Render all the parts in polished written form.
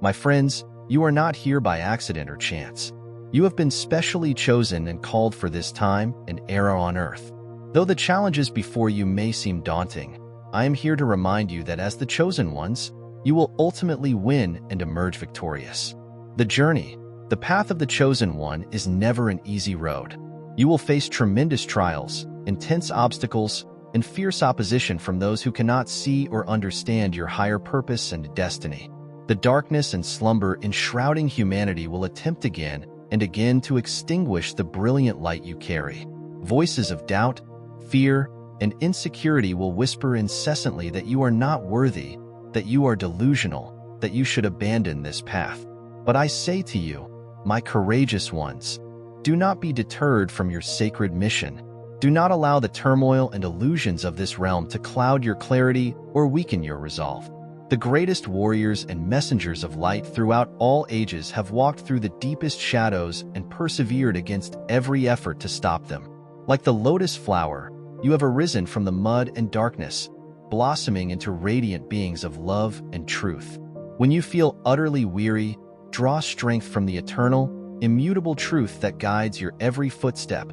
My friends, you are not here by accident or chance. You have been specially chosen and called for this time and era on earth. Though the challenges before you may seem daunting, I am here to remind you that as the chosen ones, you will ultimately win and emerge victorious. The journey, the path of the chosen one, is never an easy road. You will face tremendous trials, intense obstacles, and fierce opposition from those who cannot see or understand your higher purpose and destiny. The darkness and slumber enshrouding humanity will attempt again and again to extinguish the brilliant light you carry. Voices of doubt, fear, and insecurity will whisper incessantly that you are not worthy, that you are delusional, that you should abandon this path. But I say to you, my courageous ones, do not be deterred from your sacred mission. Do not allow the turmoil and illusions of this realm to cloud your clarity or weaken your resolve. The greatest warriors and messengers of light throughout all ages have walked through the deepest shadows and persevered against every effort to stop them. Like the lotus flower, you have arisen from the mud and darkness, blossoming into radiant beings of love and truth. When you feel utterly weary, draw strength from the eternal, immutable truth that guides your every footstep,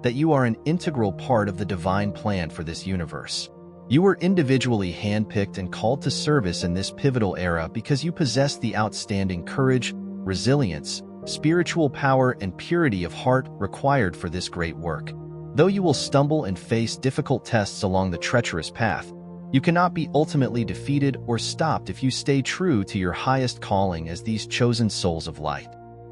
that you are an integral part of the divine plan for this universe. You were individually handpicked and called to service in this pivotal era because you possess the outstanding courage, resilience, spiritual power, and purity of heart required for this great work. Though you will stumble and face difficult tests along the treacherous path, you cannot be ultimately defeated or stopped if you stay true to your highest calling as these chosen souls of light.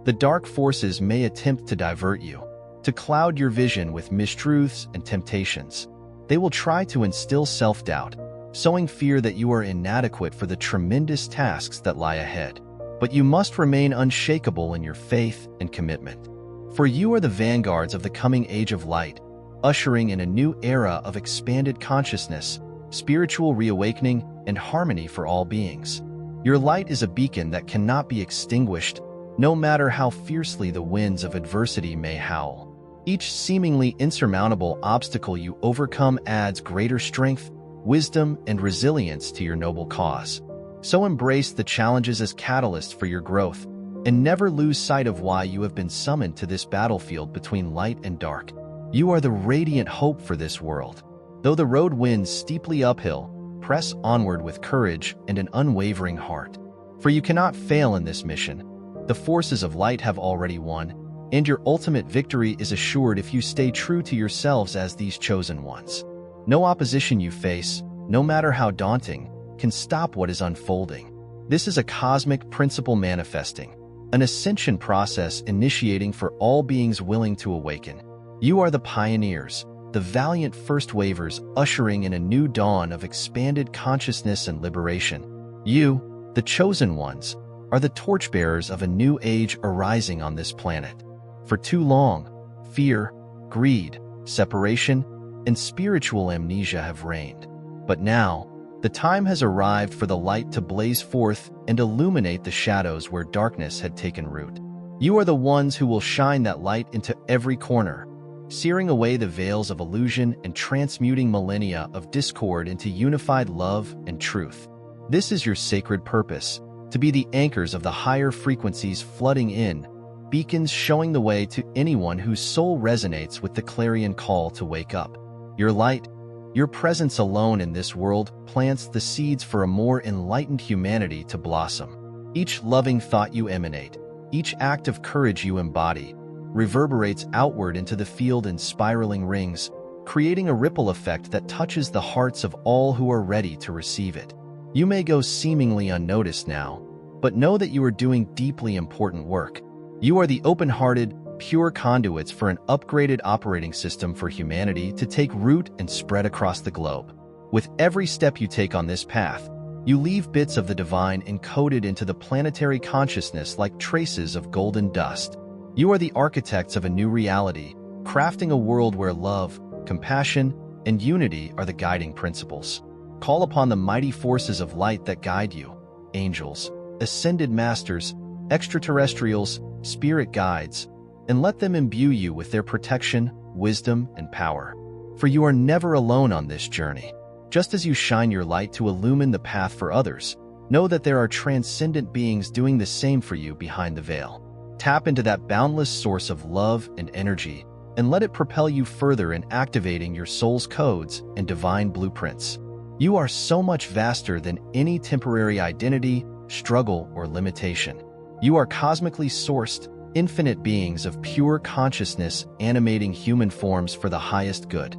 The dark forces may attempt to divert you, to cloud your vision with mistruths and temptations. They will try to instill self-doubt, sowing fear that you are inadequate for the tremendous tasks that lie ahead. But you must remain unshakable in your faith and commitment. For you are the vanguards of the coming age of light, ushering in a new era of expanded consciousness, spiritual reawakening, and harmony for all beings. Your light is a beacon that cannot be extinguished, no matter how fiercely the winds of adversity may howl. Each seemingly insurmountable obstacle you overcome adds greater strength, wisdom, and resilience to your noble cause. So embrace the challenges as catalysts for your growth, and never lose sight of why you have been summoned to this battlefield between light and dark. You are the radiant hope for this world. Though the road winds steeply uphill, press onward with courage and an unwavering heart. For you cannot fail in this mission. The forces of light have already won, and your ultimate victory is assured if you stay true to yourselves as these chosen ones. No opposition you face, no matter how daunting, can stop what is unfolding. This is a cosmic principle manifesting, an ascension process initiating for all beings willing to awaken. You are the pioneers, the valiant first wavers ushering in a new dawn of expanded consciousness and liberation. You, the chosen ones, are the torchbearers of a new age arising on this planet. For too long, fear, greed, separation, and spiritual amnesia have reigned. But now, the time has arrived for the light to blaze forth and illuminate the shadows where darkness had taken root. You are the ones who will shine that light into every corner, searing away the veils of illusion and transmuting millennia of discord into unified love and truth. This is your sacred purpose, to be the anchors of the higher frequencies flooding in, beacons showing the way to anyone whose soul resonates with the clarion call to wake up. Your light, your presence alone in this world plants the seeds for a more enlightened humanity to blossom. Each loving thought you emanate, each act of courage you embody, reverberates outward into the field in spiraling rings, creating a ripple effect that touches the hearts of all who are ready to receive it. You may go seemingly unnoticed now, but know that you are doing deeply important work. You are the open-hearted, pure conduits for an upgraded operating system for humanity to take root and spread across the globe. With every step you take on this path, you leave bits of the divine encoded into the planetary consciousness like traces of golden dust. You are the architects of a new reality, crafting a world where love, compassion, and unity are the guiding principles. Call upon the mighty forces of light that guide you, angels, ascended masters, extraterrestrials, spirit guides, and let them imbue you with their protection, wisdom, and power. For you are never alone on this journey. Just as you shine your light to illumine the path for others, Know that there are transcendent beings doing the same for you behind the veil. Tap into that boundless source of love and energy, and let it propel you further in activating your soul's codes and divine blueprints. You are so much vaster than any temporary identity, struggle, or limitation. You are cosmically sourced, infinite beings of pure consciousness animating human forms for the highest good.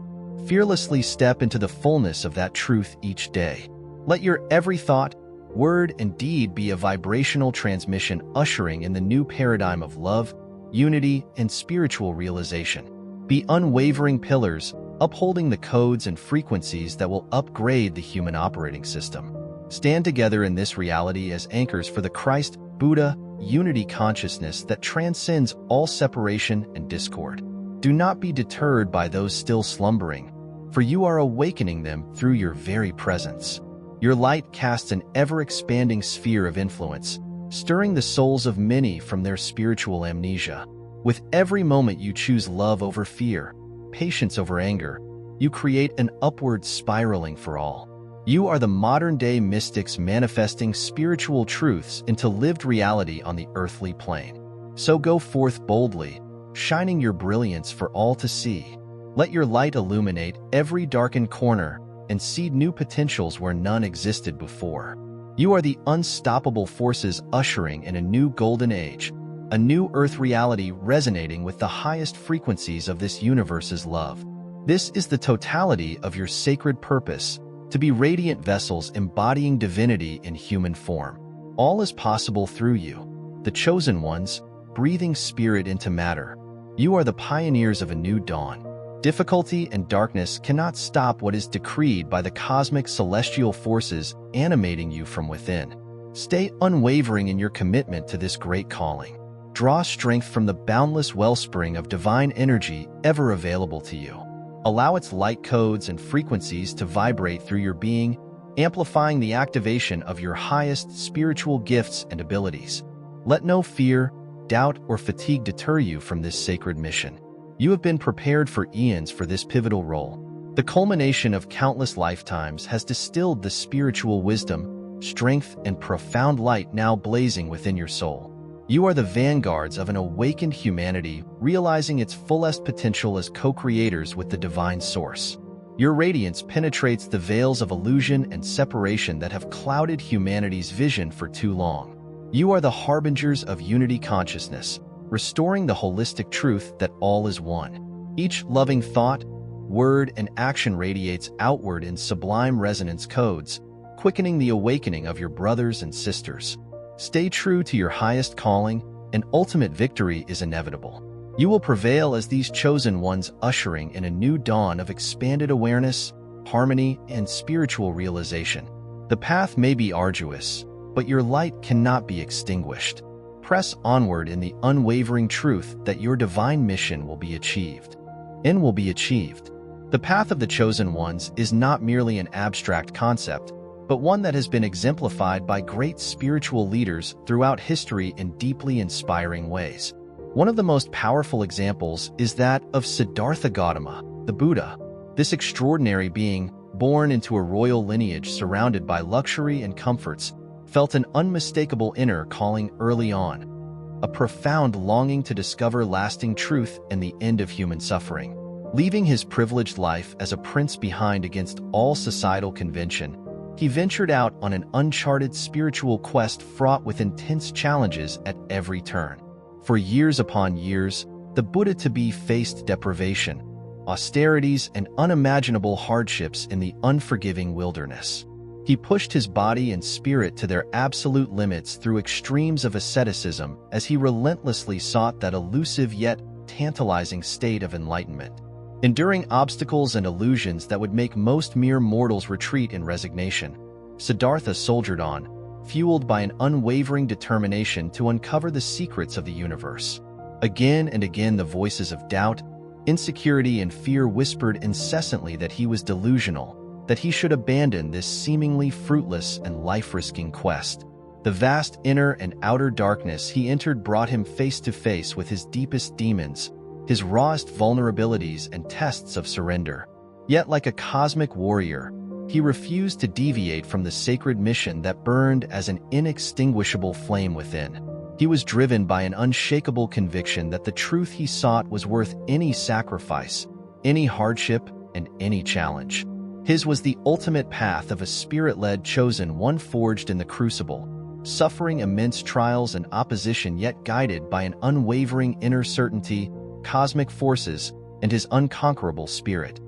Fearlessly step into the fullness of that truth each day. Let your every thought, word, and deed be a vibrational transmission ushering in the new paradigm of love, unity, and spiritual realization. Be unwavering pillars, upholding the codes and frequencies that will upgrade the human operating system. Stand together in this reality as anchors for the Christ, Buddha, unity consciousness that transcends all separation and discord. Do not be deterred by those still slumbering, for you are awakening them through your very presence. Your light casts an ever-expanding sphere of influence, stirring the souls of many from their spiritual amnesia. With every moment you choose love over fear, patience over anger, you create an upward spiraling for all. You are the modern-day mystics manifesting spiritual truths into lived reality on the earthly plane. So go forth boldly, shining your brilliance for all to see. Let your light illuminate every darkened corner and seed new potentials where none existed before. You are the unstoppable forces ushering in a new golden age, a new earth reality resonating with the highest frequencies of this universe's love. This is the totality of your sacred purpose, to be radiant vessels embodying divinity in human form. All is possible through you, the chosen ones, breathing spirit into matter. You are the pioneers of a new dawn. Difficulty and darkness cannot stop what is decreed by the cosmic celestial forces animating you from within. Stay unwavering in your commitment to this great calling. Draw strength from the boundless wellspring of divine energy ever available to you. Allow its light codes and frequencies to vibrate through your being, amplifying the activation of your highest spiritual gifts and abilities. Let no fear, doubt, or fatigue deter you from this sacred mission. You have been prepared for eons for this pivotal role. The culmination of countless lifetimes has distilled the spiritual wisdom, strength, and profound light now blazing within your soul. You are the vanguards of an awakened humanity, realizing its fullest potential as co-creators with the divine source. Your radiance penetrates the veils of illusion and separation that have clouded humanity's vision for too long. You are the harbingers of unity consciousness, restoring the holistic truth that all is one. Each loving thought, word, and action radiates outward in sublime resonance codes, quickening the awakening of your brothers and sisters. Stay true to your highest calling, and ultimate victory is inevitable. You will prevail as these chosen ones ushering in a new dawn of expanded awareness, harmony, and spiritual realization. The path may be arduous, but your light cannot be extinguished. Press onward in the unwavering truth that your divine mission will be achieved. The path of the chosen ones is not merely an abstract concept, but one that has been exemplified by great spiritual leaders throughout history in deeply inspiring ways. One of the most powerful examples is that of Siddhartha Gautama, the Buddha. This extraordinary being, born into a royal lineage surrounded by luxury and comforts, felt an unmistakable inner calling early on, a profound longing to discover lasting truth and the end of human suffering. Leaving his privileged life as a prince behind against all societal convention, he ventured out on an uncharted spiritual quest fraught with intense challenges at every turn. For years upon years, the Buddha-to-be faced deprivation, austerities, and unimaginable hardships in the unforgiving wilderness. He pushed his body and spirit to their absolute limits through extremes of asceticism as he relentlessly sought that elusive yet tantalizing state of enlightenment. Enduring obstacles and illusions that would make most mere mortals retreat in resignation, Siddhartha soldiered on, fueled by an unwavering determination to uncover the secrets of the universe. Again and again the voices of doubt, insecurity, and fear whispered incessantly that he was delusional, that he should abandon this seemingly fruitless and life-risking quest. The vast inner and outer darkness he entered brought him face to face with his deepest demons, his rawest vulnerabilities and tests of surrender. Yet like a cosmic warrior, He refused to deviate from the sacred mission that burned as an inextinguishable flame within. He was driven by an unshakable conviction that the truth he sought was worth any sacrifice, any hardship, and any challenge. His was the ultimate path of a spirit-led chosen one forged in the crucible, suffering immense trials and opposition yet guided by an unwavering inner certainty, cosmic forces, and his unconquerable spirit.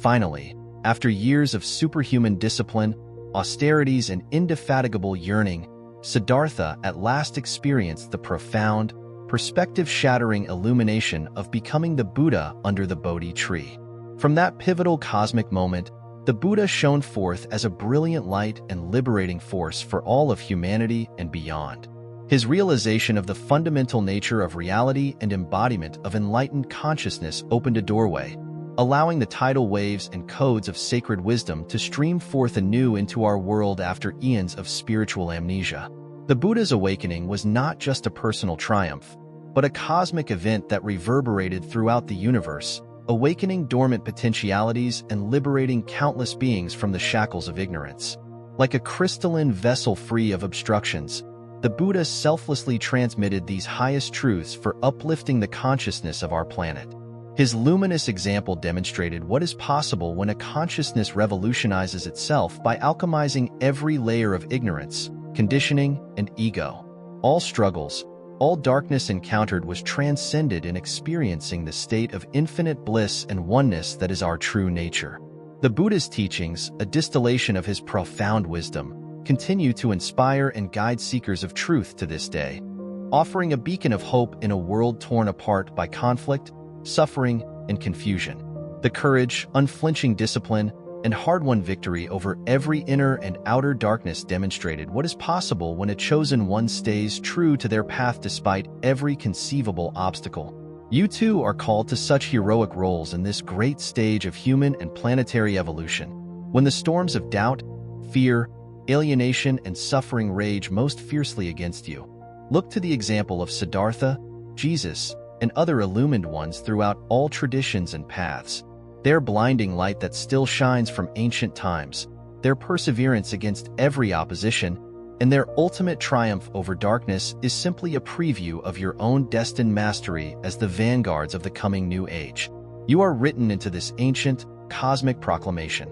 Finally, after years of superhuman discipline, austerities, and indefatigable yearning, Siddhartha at last experienced the profound, perspective-shattering illumination of becoming the Buddha under the Bodhi tree. From that pivotal cosmic moment, the Buddha shone forth as a brilliant light and liberating force for all of humanity and beyond. His realization of the fundamental nature of reality and embodiment of enlightened consciousness opened a doorway, allowing the tidal waves and codes of sacred wisdom to stream forth anew into our world after eons of spiritual amnesia. The Buddha's awakening was not just a personal triumph, but a cosmic event that reverberated throughout the universe, awakening dormant potentialities and liberating countless beings from the shackles of ignorance. Like a crystalline vessel free of obstructions, the Buddha selflessly transmitted these highest truths for uplifting the consciousness of our planet. His luminous example demonstrated what is possible when a consciousness revolutionizes itself by alchemizing every layer of ignorance, conditioning, and ego. All struggles, all darkness encountered was transcended in experiencing the state of infinite bliss and oneness that is our true nature. The Buddha's teachings, a distillation of his profound wisdom, continue to inspire and guide seekers of truth to this day, offering a beacon of hope in a world torn apart by conflict, suffering, and confusion. The courage, unflinching discipline, and hard-won victory over every inner and outer darkness demonstrated what is possible when a chosen one stays true to their path despite every conceivable obstacle. You too are called to such heroic roles in this great stage of human and planetary evolution. When the storms of doubt, fear, alienation, and suffering rage most fiercely against you, look to the example of Siddhartha, Jesus, and other illumined ones throughout all traditions and paths. Their blinding light that still shines from ancient times, their perseverance against every opposition, and their ultimate triumph over darkness is simply a preview of your own destined mastery as the vanguards of the coming new age. You are written into this ancient, cosmic proclamation.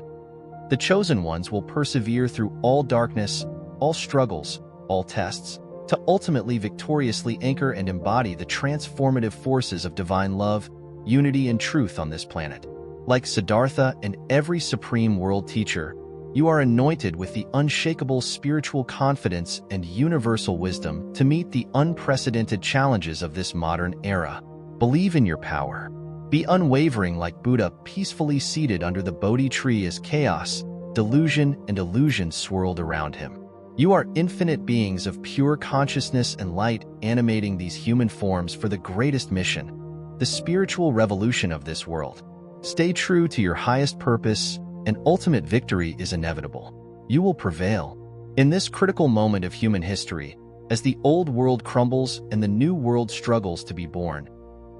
The chosen ones will persevere through all darkness, all struggles, all tests, to ultimately victoriously anchor and embody the transformative forces of divine love, unity, and truth on this planet. Like Siddhartha and every supreme world teacher, you are anointed with the unshakable spiritual confidence and universal wisdom to meet the unprecedented challenges of this modern era. Believe in your power. Be unwavering like Buddha, peacefully seated under the Bodhi tree as chaos, delusion, and illusion swirled around him. You are infinite beings of pure consciousness and light animating these human forms for the greatest mission, the spiritual revolution of this world. Stay true to your highest purpose, and ultimate victory is inevitable. You will prevail. In this critical moment of human history, as the old world crumbles and the new world struggles to be born,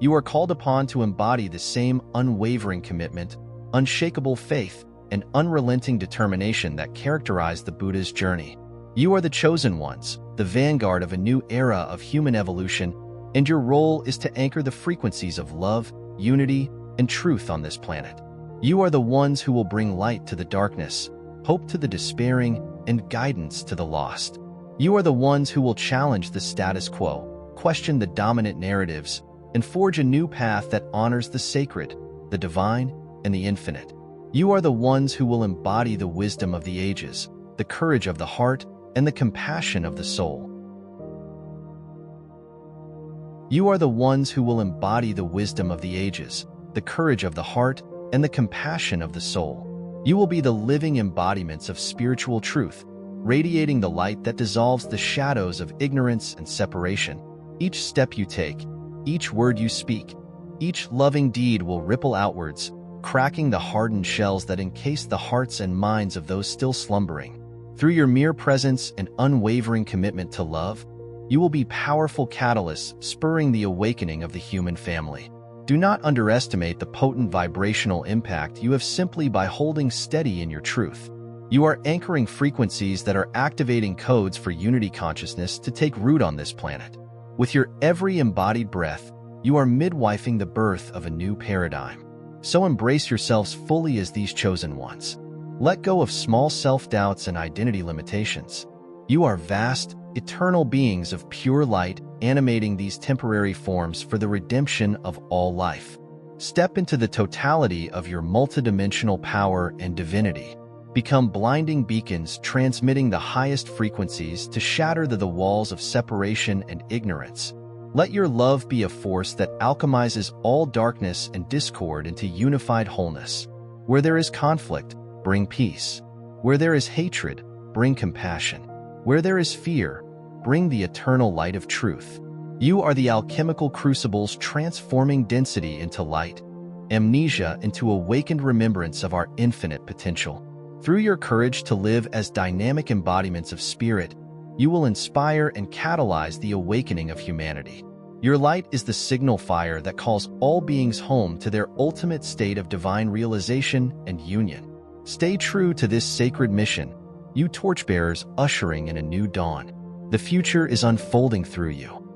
you are called upon to embody the same unwavering commitment, unshakable faith, and unrelenting determination that characterized the Buddha's journey. You are the chosen ones, the vanguard of a new era of human evolution, and your role is to anchor the frequencies of love, unity, and truth on this planet. You are the ones who will bring light to the darkness, hope to the despairing, and guidance to the lost. You are the ones who will challenge the status quo, question the dominant narratives, and forge a new path that honors the sacred, the divine, and the infinite. You are the ones who will embody the wisdom of the ages, the courage of the heart, and the compassion of the soul. You are the ones who will embody the wisdom of the ages, the courage of the heart, and the compassion of the soul. You will be the living embodiments of spiritual truth, radiating the light that dissolves the shadows of ignorance and separation. Each step you take, each word you speak, each loving deed will ripple outwards, cracking the hardened shells that encase the hearts and minds of those still slumbering. Through your mere presence and unwavering commitment to love, you will be powerful catalysts spurring the awakening of the human family. Do not underestimate the potent vibrational impact you have simply by holding steady in your truth. You are anchoring frequencies that are activating codes for unity consciousness to take root on this planet. With your every embodied breath, you are midwifing the birth of a new paradigm. So embrace yourselves fully as these chosen ones. Let go of small self-doubts and identity limitations. You are vast, eternal beings of pure light, animating these temporary forms for the redemption of all life. Step into the totality of your multidimensional power and divinity. Become blinding beacons transmitting the highest frequencies to shatter the walls of separation and ignorance. Let your love be a force that alchemizes all darkness and discord into unified wholeness. Where there is conflict, bring peace. Where there is hatred, bring compassion. Where there is fear, bring the eternal light of truth. You are the alchemical crucibles transforming density into light, amnesia into awakened remembrance of our infinite potential. Through your courage to live as dynamic embodiments of spirit, you will inspire and catalyze the awakening of humanity. Your light is the signal fire that calls all beings home to their ultimate state of divine realization and union. Stay true to this sacred mission, you torchbearers ushering in a new dawn. The future is unfolding through you.